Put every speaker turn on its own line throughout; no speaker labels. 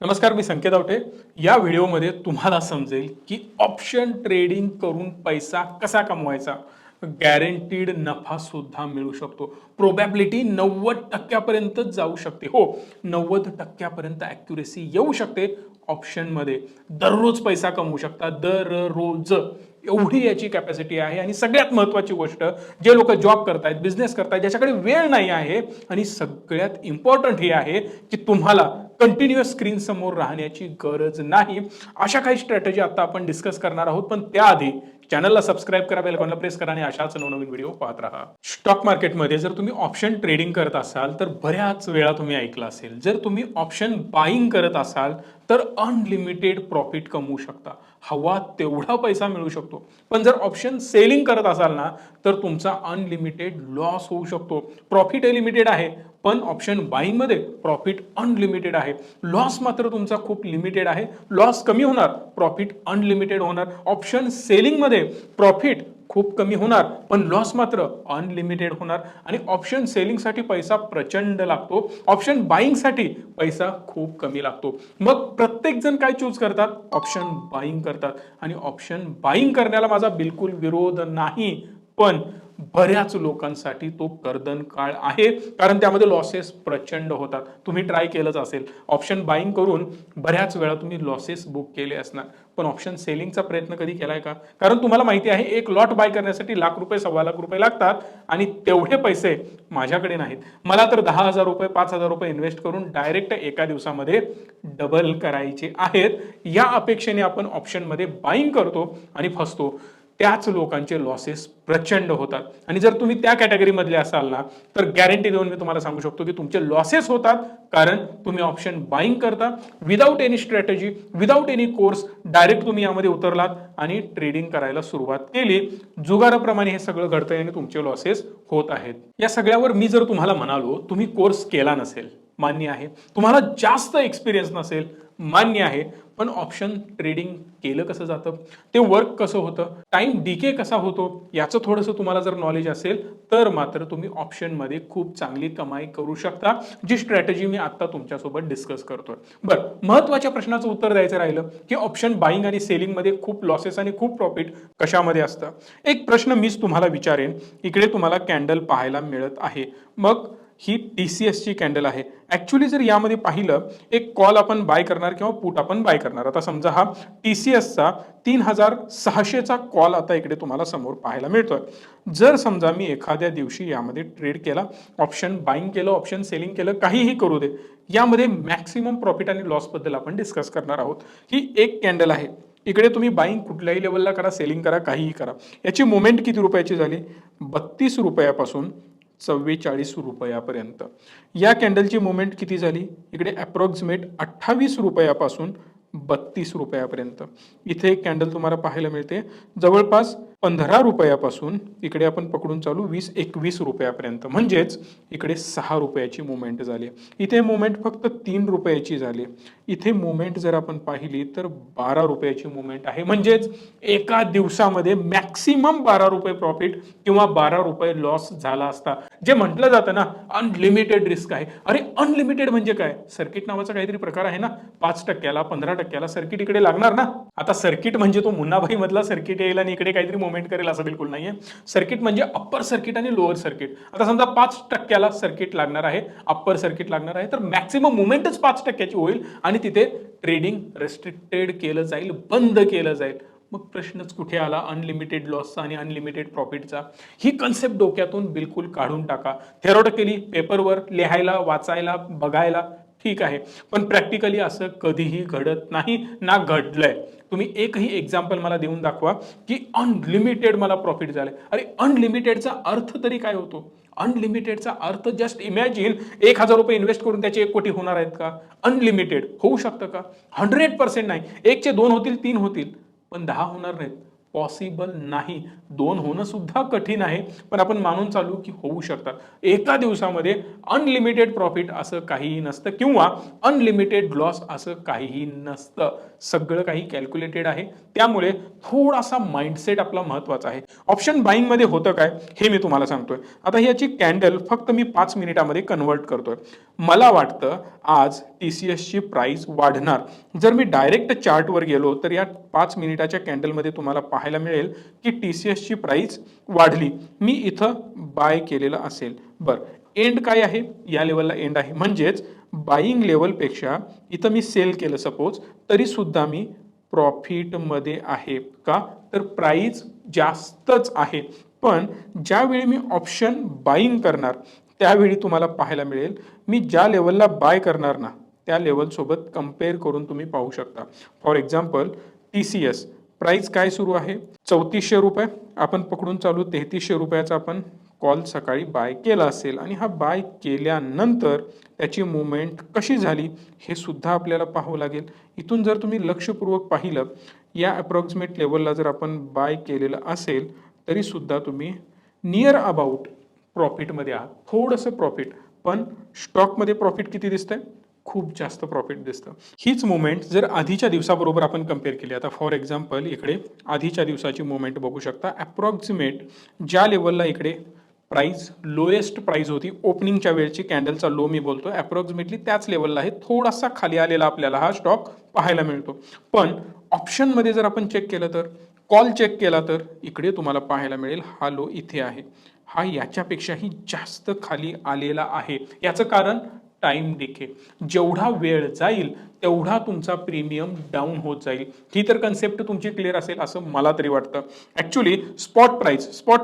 नमस्कार, मी संकेत आवटे. या व्हिडिओमध्ये तुम्हाला समजेल की ऑप्शन ट्रेडिंग करून पैसा कसा कमवायचा. गॅरंटीड नफा सुद्धा मिळू शकतो. प्रोबॅबिलिटी 90% जाऊ शकते. हो, 90% ॲक्युरेसी येऊ शकते ऑप्शनमध्ये. दररोज पैसा कमवू शकता, दररोज. एवढी याची कॅपॅसिटी आहे. आणि सगळ्यात महत्त्वाची गोष्ट, जे लोक जॉब करतायत, बिझनेस करतायत, ज्याच्याकडे वेळ नाही आहे, आणि सगळ्यात इम्पॉर्टंट हे आहे की तुम्हाला कंटिन्युअस स्क्रीन समोर राहण्याची गरज नाही. अशा काही स्ट्रॅटेजी आता आपण डिस्कस करणार आहोत. पण त्याआधी चॅनलला सबस्क्राईब करा, बेल आयकॉनला प्रेस करा आणि अशाच नवनवीन व्हिडिओ पाहत राहा. स्टॉक मार्केटमध्ये जर तुम्ही ऑप्शन ट्रेडिंग करत असाल तर बऱ्याच वेळा तुम्ही ऐकलं असेल, जर तुम्ही ऑप्शन बाईंग करत असाल तर अनलिमिटेड प्रॉफिट कमवू शकता, हवा तेवढा पैसा मिळू शकतो. पण जर ऑप्शन सेलिंग करत असाल ना तर तुमचा अनलिमिटेड लॉस होऊ शकतो. प्रॉफिट लिमिटेड आहे, पण ऑप्शन बाईंग मध्ये प्रॉफिट अनलिमिटेड आहे. लॉस मात्र तुमचा खूप लिमिटेड आहे. लॉस कमी होणार, प्रॉफिट अनलिमिटेड होणार. ऑप्शन सेलिंग मध्ये प्रॉफिट खूप कमी होणार, पण लॉस मात्र अनलिमिटेड होणार. आणि ऑप्शन सेलिंगसाठी पैसा प्रचंड लागतो, ऑप्शन बाईंगसाठी पैसा खूप कमी लागतो. मग प्रत्येक जण काय चूज करतात? ऑप्शन बाईंग करतात. आणि ऑप्शन बाईंग करण्याला माझा बिलकुल विरोध नाही, पण बऱ्याच लोकांसाठी तो कर्दन काळ आहे, कारण त्यामध्ये लॉसेस प्रचंड होतात. तुम्ही ट्राय केलंच असेल, ऑप्शन बाईंग करून बऱ्याच वेळा तुम्ही लॉसेस बुक केले असणार. पण ऑप्शन सेलिंगचा प्रयत्न कधी केलाय का? कारण तुम्हाला माहिती आहे, एक लॉट बाय करण्यासाठी लाख रुपये, सव्वा लाख रुपये लागतात, आणि तेवढे पैसे माझ्याकडे नाहीत. मला तर 10,000 रुपये, 5,000 रुपये इन्व्हेस्ट करून डायरेक्ट एका दिवसामध्ये डबल करायचे आहेत. या अपेक्षेने आपण ऑप्शनमध्ये बाईंग करतो आणि फसतो. त्याच लोकांचे लॉसेस प्रचंड होतात. आणि जर तुम्ही त्या कॅटेगरीमधले असाल ना तर गॅरंटी देऊन मी तुम्हाला सांगू शकतो की तुमचे लॉसेस होतात, कारण तुम्ही ऑप्शन बाईंग करता without any strategy, without any course. Direct तुम्ही यामध्ये उतरलात आणि ट्रेडिंग करायला सुरुवात केली. जुगाराप्रमाणे हे सगळं घडतंय आणि तुमचे लॉसेस होत आहेत. या सगळ्यावर मी जर तुम्हाला म्हणालो तुम्ही कोर्स केला नसेल, मान्य आहे. तुम्हाला जास्त एक्सपिरियन्स नसेल, मान्य आहे. पण ऑप्शन ट्रेडिंग केलं कसं जातं, ते वर्क कसं होतं, टाइम डीके कसा होतो, याचं थोडंसं तुम्हाला जर नॉलेज असेल तर मात्र तुम्ही ऑप्शनमध्ये खूप चांगली कमाई करू शकता, जी स्ट्रॅटेजी मी आता तुमच्यासोबत डिस्कस करतोय. बरं, महत्त्वाच्या प्रश्नाचं उत्तर द्यायचं राहिलं की ऑप्शन बाईंग आणि सेलिंगमध्ये खूप लॉसेस आणि खूप प्रॉफिट कशामध्ये असतं. एक प्रश्न मीच तुम्हाला विचारेन. इकडे तुम्हाला कॅन्डल पाहायला मिळत आहे, मग ही TCS ची कॅन्डल आहे. ऍक्च्युली जर यामध्ये पाहिलं, एक कॉल आपण बाय करणार किंवा पुट आपण बाय करणार. आता समजा हा TCS चा 3,600 चा कॉल आता इकडे तुम्हाला समोर पाहायला मिळतोय. जर समजा मी एखाद्या दिवशी यामध्ये ट्रेड केला, ऑप्शन बाईंग केलं, ऑप्शन सेलिंग केलं, काहीही करू दे, यामध्ये मॅक्सिमम प्रॉफिट आणि लॉस बद्दल आपण डिस्कस करणार आहोत. ही एक कॅन्डल आहे. इकडे तुम्ही बाईंग कुठल्याही लेवलला करा, सेलिंग करा, काहीही करा. याची मुवमेंट किती रुपयाची झाली? 32 रुपयापासून 44 रुपयापर्यंत. या कॅन्डलची मुवमेंट किती झाली? इकडे अप्रॉक्सिमेट 28 रुपयापासून 32 रुपयापर्यंत. इथे एक कॅन्डल तुम्हाला पाहायला मिळते जवळपास 15 रुपयापासून इकडे आपण पकडून चालू 20-21 रुपयापर्यंत. म्हणजेच इकडे 6 रुपयाची मुवमेंट झाली. इथे मुवमेंट फक्त 3 रुपयाची झाली. इथे मुवमेंट जर आपण पाहिली तर 12 रुपयाची मुवमेंट आहे. म्हणजेच एका दिवसामध्ये मॅक्सिमम 12 रुपये प्रॉफिट किंवा 12 रुपये लॉस झाला असता. जे म्हटलं जातं ना, अनलिमिटेड रिस्क आहे. अरे अनलिमिटेड म्हणजे काय? सर्किट नावाचा काहीतरी प्रकार आहे ना, 5%ला 15%ला सर्किट इकडे लागणार ना. आता सर्किट म्हणजे तो मुन्नाभाई मधला सर्किट येईल आणि इकडे काहीतरी मुवमेंट करेल असं बिलकुल नाहीये. सर्किट म्हणजे अप्पर सर्किट आणि लोअर सर्किट. आता समजा 5%ला सर्किट लागणार आहे, अप्पर सर्किट लागणार आहे, तर मॅक्सिमम मुवमेंटच 5%ची होईल आणि तिथे ट्रेडिंग रेस्ट्रिक्टेड केलं जाईल, बंद केलं जाईल. मग प्रश्नच कुठे आला अनलिमिटेड लॉसचा आणि अनलिमिटेड प्रॉफिटचा? ही कन्सेप्ट डोक्यातून बिलकुल काढून टाका. थेरॉटिकली पेपरवर लिहायला, वाचायला, बघायला ठीक आहे, पण प्रॅक्टिकली असं कधीही घडत नाही, ना घडलंय. तुम्ही एकही एक्झाम्पल मला देऊन दाखवा की अनलिमिटेड मला प्रॉफिट झालंय. अरे अनलिमिटेडचा अर्थ तरी काय होतो? अनलिमिटेडचा अर्थ जस्ट इमॅजिन 1,000 रुपये इन्व्हेस्ट करून त्याचे 1 कोटी होणार आहेत का? अनलिमिटेड होऊ शकतं का? 100% नाही. 1चे 2 होतील, 3 होतील, पण 10 होणार नाहीत. पॉसिबल नाही. 2 होणं सुद्धा कठीण आहे, पण आपण मानून चालू की होऊ शकतात. एका दिवसामध्ये अनलिमिटेड प्रॉफिट असं काहीही नसतं, किंवा अनलिमिटेड लॉस असं काहीही नसतं. सगळं काही कॅल्क्युलेटेड आहे. त्यामुळे थोडासा माइंडसेट आपला महत्वाचा आहे. ऑप्शन बाईंग मध्ये होतं काय हे मी तुम्हाला सांगतोय. आता ह्याची कॅन्डल फक्त मी 5 मिनिटामध्ये कन्वर्ट करतोय. मला वाटतं आज TCS ची प्राइस वाढणार. जर मी डायरेक्ट चार्टवर गेलो तर या 5 मिनिटाच्या कॅन्डलमध्ये तुम्हाला पाहायला मिळेल की TCS ची प्राइस वाढली. मी इथं बाय केलेलं असेल. बरं, एंड काय आहे? या लेवलला एंड आहे. म्हणजेच बाईंग लेवलपेक्षा इथं मी सेल केलं सपोज, तरी सुद्धा मी प्रॉफिटमध्ये आहे. का? तर प्राइस जास्तच आहे. पण ज्यावेळी मी ऑप्शन बाईंग करणार त्यावेळी तुम्हाला पाहायला मिळेल मी ज्या लेवलला बाय करणार ना त्या लेवलसोबत कम्पेअर करून तुम्ही पाहू शकता. फॉर एक्झाम्पल TCS प्राइस काय सुरू आहे? 3400 रुपये. आपण पकडून चालू 3300 रुपयाचा आपण कॉल सकाळी बाय केला असेल आणि हा बाय केल्यानंतर त्याची मुवमेंट कशी झाली हे सुद्धा आपल्याला पाहावं लागेल. इथून जर तुम्ही लक्षपूर्वक पाहिलं या अप्रॉक्सिमेट लेवलला जर आपण बाय केलेलं असेल तरी सुद्धा तुम्ही नियर अबाउट प्रॉफिटमध्ये आहात. थोडंसं प्रॉफिट, पण स्टॉकमध्ये प्रॉफिट किती दिसतंय? खूप जास्त प्रॉफिट दिसतं. हीच मुवमेंट जर आधीच्या दिवसाबरोबर आपण कम्पेअर केली, आता फॉर एक्झाम्पल इकडे आधीच्या दिवसाची मुवमेंट बघू शकता. अप्रॉक्सिमेट ज्या लेवलला इकडे प्राइस लोएस्ट प्राइस होती ओपनिंगच्या वेळची, कॅन्डलचा लो मी बोलतोय, अप्रॉक्सिमेटली त्याच लेवलला आहे. थोडासा खाली आलेला आपल्याला हा स्टॉक पाहायला मिळतो. पण ऑप्शनमध्ये जर आपण चेक केलं तर, कॉल चेक केला तर इकडे तुम्हाला पाहायला मिळेल हा लो इथे आहे. हा याच्यापेक्षाही जास्त खाली आलेला आहे. याचं कारण टाइम डिके. जेवढा वेळ जाईल तेवढा तुमचा प्रीमियम डाऊन होत जाईल. ही तर कन्सेप्ट तुमची क्लिअर असेल असं मला तरी वाटतं. ऍक्च्युली स्पॉट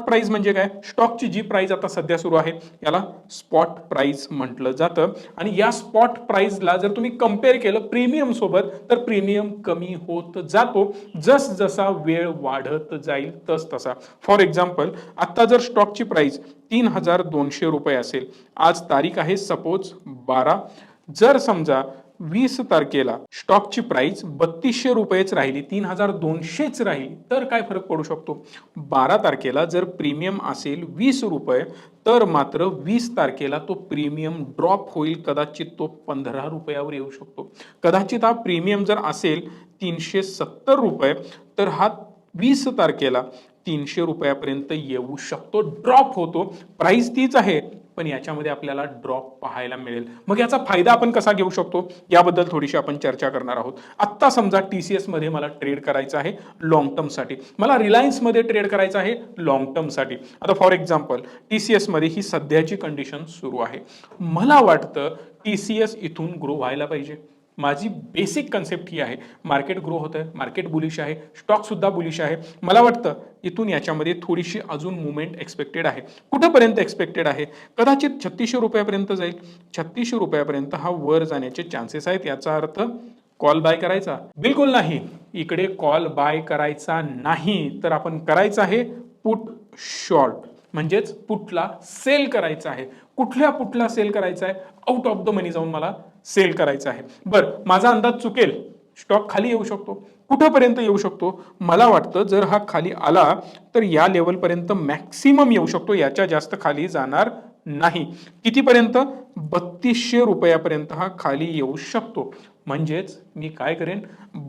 प्राइस म्हणजे काय? स्टॉकची जी प्राइस आता सध्या सुरू आहे याला स्पॉट प्राइस म्हटलं जातं. आणि या स्पॉट प्राइसला जर तुम्ही कम्पेअर केलं प्रीमियम सोबत तर प्रीमियम कमी होत जातो जस जसा वेळ वाढत जाईल तस तसा. फॉर एक्झाम्पल आता जर स्टॉकची प्राइस 3200 रुपये असेल, आज तारीख आहे सपोज 12, जर समजा 20 तारखेला स्टॉकची प्राइस 3200 रुपयेच राहिली, 3200च राहिली, तर काय फरक पडू शकतो? 12 तारखेला जर प्रीमियम असेल 20 रुपये तर मात्र 20 तारखेला तो प्रीमियम ड्रॉप होईल. कदाचित तो 15 रुपयावर येऊ शकतो. कदाचित हा प्रीमियम जर असेल 370 रुपये तर हा 20 तारखेला 300 रुपयापर्यंत येऊ शकतो. ड्रॉप होतो. प्राइस तीच आहे पण याच्यामध्ये आपल्याला ड्रॉप पाहायला मिळेल. मग याचा फायदा आपण कसा घेऊ शकतो याबद्दल थोडीशी आपण चर्चा करणार आहोत. आत्ता समजा TCS मध्ये मला ट्रेड करायचं आहे लॉंग टर्म साठी, मला रिलायन्स मध्ये ट्रेड करायचं आहे लॉंग टर्म साठी. आता फॉर एक्झाम्पल TCS मध्ये ही सध्याची कंडिशन सुरू आहे. मला वाटतं TCS इथून ग्रो व्हायला पाहिजे. माझी बेसिक कन्सेप्ट ही आहे. मार्केट ग्रो होत आहे, मार्केट बुलिश आहे, स्टॉक सुद्धा बुलिश आहे. मला वाटतं इथून याच्यामध्ये थोडीशी अजून मुवमेंट एक्सपेक्टेड आहे. कुठेपर्यंत एक्सपेक्टेड आहे? कदाचित 3600 रुपयापर्यंत जाईल. 3600 रुपयापर्यंत हा वर जाण्याचे चान्सेस आहेत. याचा अर्थ कॉल बाय करायचा? बिलकुल नाही. इकडे कॉल बाय करायचा नाही, तर आपण करायचं आहे पुट शॉर्ट, म्हणजेच पुटला सेल करायचा आहे. कुठल्या पुटला सेल करायचा आहे? आउट ऑफ द मनी जाऊन मला सेल करायचं आहे. बरं, माझा अंदाज चुकेल, स्टॉक खाली येऊ शकतो. कुठेपर्यंत येऊ शकतो? मला वाटतं जर हा खाली आला तर या लेवलपर्यंत मॅक्सिमम येऊ शकतो, याच्या जास्त खाली जाणार नाही. कितीपर्यंत? 3200 रुपयापर्यंत हा खाली येऊ शकतो. म्हणजेच मी काय करेन?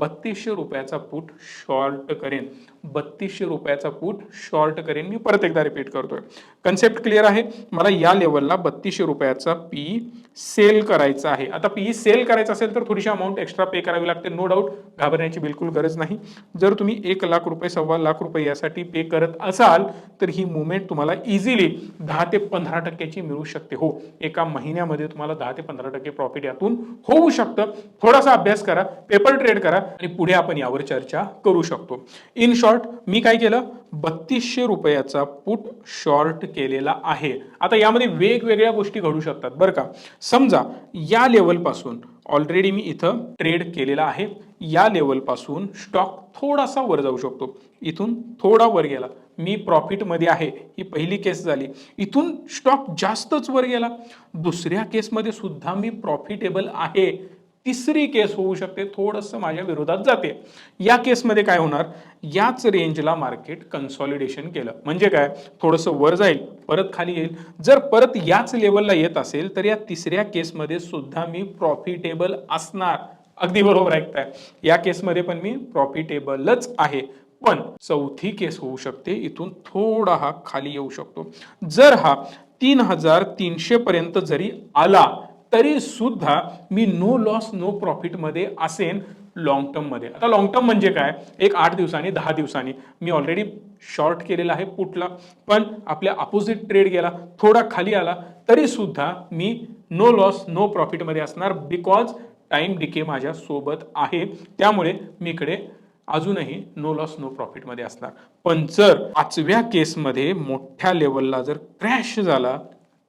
3200 रुपयाचा पुट शॉर्ट करेन. 3200 रुपयाचा पुट शॉर्ट करेन. मी परत एकदा रिपीट करतोय. कन्सेप्ट क्लिअर आहे? मला या लेवलला 3200 रुपयाचा PE सेल करायचा आहे. आता PE सेल करायचा असेल तर थोडीशी अमाऊंट एक्स्ट्रा पे करावी लागते, नो डाऊट. घाबरण्याची बिलकुल गरज नाही. जर तुम्ही 1 लाख रुपये, 1.25 लाख रुपये यासाठी पे करत असाल तर ही मुवमेंट तुम्हाला इझिली 10 ते 15% मिळू शकते. हो, एका महिन्यामध्ये तुम्हाला 10 ते 15% प्रॉफिट यातून होऊ शकतं. थोडासा अभ्यास करा, पेपर ट्रेड करा आणि पुढे आपण यावर चर्चा करू शकतो. इन शॉर्ट मी काय केलं? 3200 रुपयाचा पुट शॉर्ट केलेला आहे. आता यामध्ये वेगवेगळ्या गोष्टी घडू शकतात बरं का. समजा या लेवल पासून ऑलरेडी मी इथं ट्रेड केलेला आहे. या लेवल पासून स्टॉक थोडासा वर जाऊ शकतो. इथून थोडा वर गेला, मी प्रॉफिट मध्ये आहे, ही पहिली केस झाली. इथून स्टॉक जास्तच वर गेला, दुसऱ्या केसमध्ये सुद्धा मी प्रॉफिटेबल आहे. तिसरी केस होऊ शकते थोडंसं माझ्या विरोधात जाते. या केसमध्ये काय होणार? याच रेंजला मार्केट कन्सॉलिडेशन केलं म्हणजे काय? थोडंसं वर जाईल, परत खाली येईल. जर परत याच लेवलला येत असेल तर या तिसऱ्या केसमध्ये सुद्धा मी प्रॉफिटेबल असणार. अगदी बरोबर ऐकताय. या केसमध्ये पण मी प्रॉफिटेबलच आहे. पण चौथी केस होऊ शकते, इथून थोडा हा खाली येऊ शकतो. जर हा 3300 पर्यंत जरी आला तरी सुद्धा मी नो लॉस नो प्रॉफिटमध्ये असेन लॉंग टर्ममध्ये. आता लॉंग टर्म म्हणजे काय, एक 8 दिवसांनी 10 दिवसांनी. मी ऑलरेडी शॉर्ट केलेला आहे पुटला, पण आपल्या अपोजिट ट्रेड गेला, थोडा खाली आला, तरी सुद्धा मी नो लॉस नो प्रॉफिटमध्ये असणार, बिकॉज टाइम डिके माझ्या सोबत आहे. त्यामुळे मी इकडे अजूनही नो लॉस नो प्रॉफिटमध्ये असणार. पण जर 5व्या केसमध्ये मोठ्या लेवलला जर क्रॅश झाला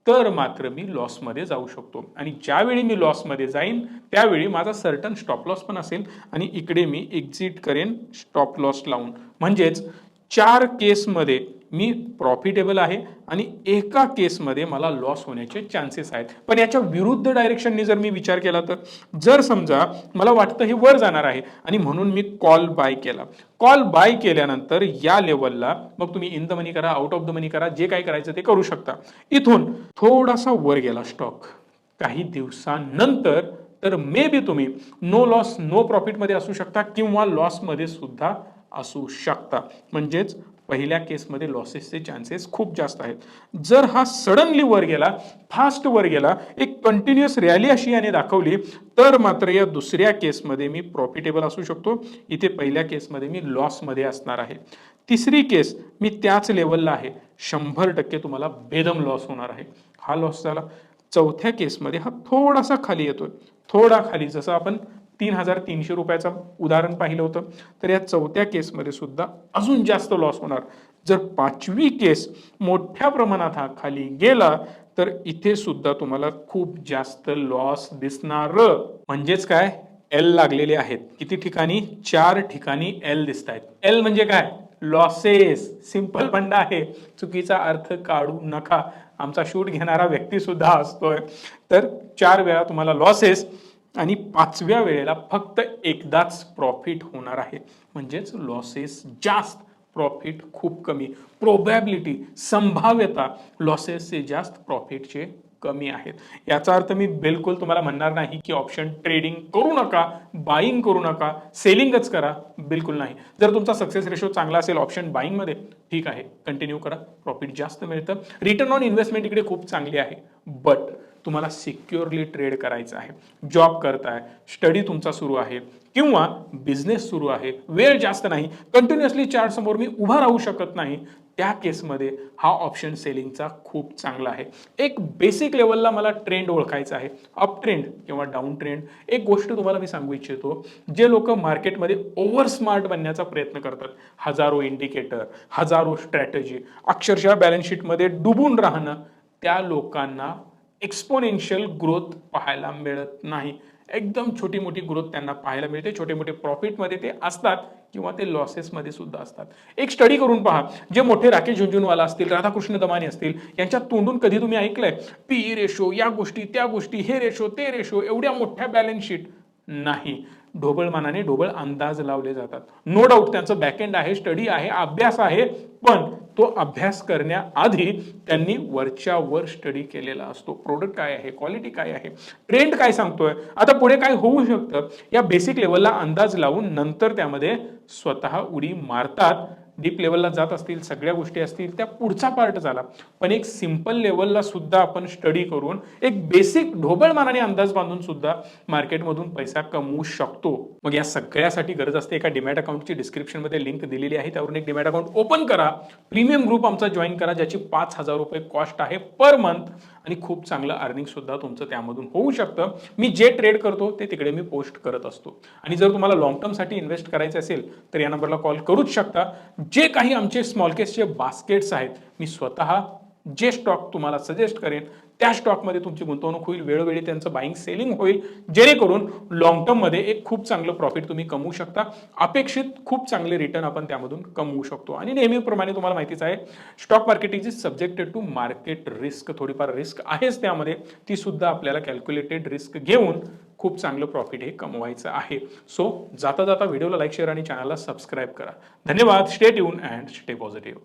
तर मात्र मी लॉसमध्ये जाऊ शकतो. आणि ज्यावेळी मी लॉसमध्ये जाईन त्यावेळी माझा सर्टन स्टॉप लॉस पण असेल आणि इकडे मी एक्झिट करेन स्टॉप लॉस लावून. म्हणजेच 4 केसमध्ये मी प्रॉफिटेबल आहे आणि एका केसमध्ये मला लॉस होण्याचे चान्सेस आहेत. पण याच्या विरुद्ध डायरेक्शनने जर मी विचार केला तर, जर समजा मला वाटतं हे वर जाणार आहे आणि म्हणून मी कॉल बाय केला. कॉल बाय केल्यानंतर या लेवलला मग तुम्ही इन द मनी करा, आउट ऑफ द मनी करा, जे काय करायचं ते करू शकता. इथून थोडासा वर गेला स्टॉक काही दिवसांनंतर, तर मे बी तुम्ही नो लॉस नो प्रॉफिटमध्ये असू शकता किंवा लॉसमध्ये सुद्धा असू शकता. म्हणजेच पहिल्या केसमध्ये लॉसेसचे चान्सेस खूप जास्त आहेत. जर हा सडनली वर गेला, फास्ट वर गेला, एक कंटिन्युअस रॅली अशी याने दाखवली, तर मात्र या दुसऱ्या केसमध्ये मी प्रॉफिटेबल असू शकतो. इथे पहिल्या केसमध्ये मी लॉसमध्ये असणार आहे. तिसरी केस मी त्याच लेवलला आहे, 100% तुम्हाला बेदम लॉस होणार आहे. हा लॉस झाला. चौथ्या केसमध्ये हा थोडासा खाली येतोय, थोडा खाली, जसं आपण 3,300 रुपयाचं उदाहरण पाहिलं होतं. तर या चौथ्या केसमध्ये सुद्धा अजून जास्त लॉस होणार. जर 5वी केस मोठ्या प्रमाणात हा खाली गेला तर इथे सुद्धा तुम्हाला खूप जास्त लॉस दिसणार. म्हणजेच काय, एल लागलेले आहेत. किती ठिकाणी? 4 ठिकाणी एल दिसत आहेत. एल म्हणजे काय? लॉसेस. सिंपल फंडा आहे, चुकीचा अर्थ काढू नका. आमचा शूट घेणारा व्यक्ती सुद्धा असतोय. तर 4 वेळा तुम्हाला लॉसेस आणि 5व्या वेळेला फक्त एकदाच प्रॉफिट होणार आहे. म्हणजेच लॉसेस जास्त, प्रॉफिट खूप कमी. प्रोबॅबिलिटी, संभाव्यता लॉसेसचे जास्त, प्रॉफिटचे कमी आहेत. याचा अर्थ मी बिलकुल तुम्हाला म्हणणार नाही की ऑप्शन ट्रेडिंग करू नका, बाईंग करू नका, सेलिंगच करा. बिलकुल नाही. जर तुमचा सक्सेस रेशो चांगला असेल ऑप्शन बाईंगमध्ये, ठीक आहे, कंटिन्यू करा, प्रॉफिट जास्त मिळतं. रिटर्न ऑन इन्व्हेस्टमेंट इकडे खूप चांगली आहे. बट तुम्हाला सिक्युअरली ट्रेड करायचं आहे. जॉब करताय, स्टडी तुमचा सुरू आहे किंवा बिझनेस सुरू आहे, वेळ जास्त नाही, कंटिन्युअसली चार्ट समोर मी उभा राहू शकत नाही, त्या केसमध्ये हा ऑप्शन सेलिंगचा खूप चांगला आहे. एक बेसिक लेवलला मला ट्रेंड ओळखायचा आहे, अप ट्रेंड किंवा डाऊन ट्रेंड. एक गोष्ट तुम्हाला मी सांगू इच्छितो, जे लोक मार्केटमध्ये ओव्हर स्मार्ट बनण्याचा प्रयत्न करतात, हजारो इंडिकेटर, हजारो स्ट्रॅटेजी, अक्षरशः बॅलन्स शीटमध्ये डुबून राहणं, त्या लोकांना एक्सपोनेन्शियल ग्रोथ पाहायला मिळत नाही. एकदम छोटी मोठी ग्रोथ त्यांना पाहायला मिळते. छोटे मोठे प्रॉफिटमध्ये ते असतात किंवा ते लॉसेसमध्ये सुद्धा असतात. एक स्टडी करून पहा, जे मोठे राकेश झुंझुनवाला असतील, राधाकृष्ण दमानी असतील, यांच्या तोंडून कधी तुम्ही ऐकलंय पीई रेशो, या गोष्टी त्या गोष्टी, हे रेशो ते रेशो, एवढ्या मोठ्या बॅलन्स शीट? नाही. ढोबळमानाने ढोबळ अंदाज लावले जातात. नो डाऊट त्यांचं बॅकएंड आहे, स्टडी आहे, अभ्यास आहे, पण तो अभ्यास करण्याआधी त्यांनी वरच्या वर स्टडी केलेला असतो. प्रोडक्ट काय आहे, क्वालिटी काय आहे, ट्रेंड काय सांगतोय, आता पुढे काय होऊ शकतं, या बेसिक लेवलला अंदाज लावून नंतर त्यामध्ये स्वतः उडी मारतात. डीप लेवलला जात असतील, सगळ्या गोष्टी असतील, त्या पुढचा पार्ट झाला. पण एक सिंपल लेवलला सुद्धा आपण स्टडी करून एक बेसिक ढोबळमानाने अंदाज बांधून सुद्धा मार्केटमधून पैसा कमवू शकतो. मग या सगळ्यासाठी गरज असते एका डीमॅट अकाउंटची डिस्क्रिप्शनमध्ये लिंक दिलेली आहे, त्यावरून एक डीमॅट अकाउंट ओपन करा, प्रीमियम ग्रुप आमचा जॉईन करा, ज्याची 5,000 रुपये कॉस्ट आहे पर मंथ, आणि खूप चांगलं अर्निंग सुद्धा तुमचं त्यामधून होऊ शकतं. मी जे ट्रेड करतो ते तिकडे मी पोस्ट करत असतो. आणि जर तुम्हाला लॉंग टर्मसाठी इन्व्हेस्ट करायचं असेल तर या नंबरला कॉल करूच शकता. जे काही आमचे स्मॉल केसचे बास्केट्स आहेत, मी स्वतः जे स्टॉक तुम्हाला सजेस्ट करेन त्या स्टॉकमध्ये तुमची गुंतवणूक होईल, वेळोवेळी त्यांचं बाईंग सेलिंग होईल, जेणेकरून लॉंग टर्ममध्ये एक खूप चांगलं प्रॉफिट तुम्ही कमवू शकता. अपेक्षित खूप चांगले रिटर्न आपण त्यामधून कमवू शकतो. आणि नेहमीप्रमाणे तुम्हाला माहितीच आहे, stock market is subjected to market risk. थोडीफार रिस्क आहेच त्यामध्ये, ती सुद्धा आपल्याला कॅल्क्युलेटेड रिस्क घेऊन खूप चांगलं प्रॉफिट हे कमवायचं आहे. सो जाता जाता व्हिडिओला लाईक, शेअर आणि चॅनलला सबस्क्राईब करा. धन्यवाद. Stay tune and stay positive.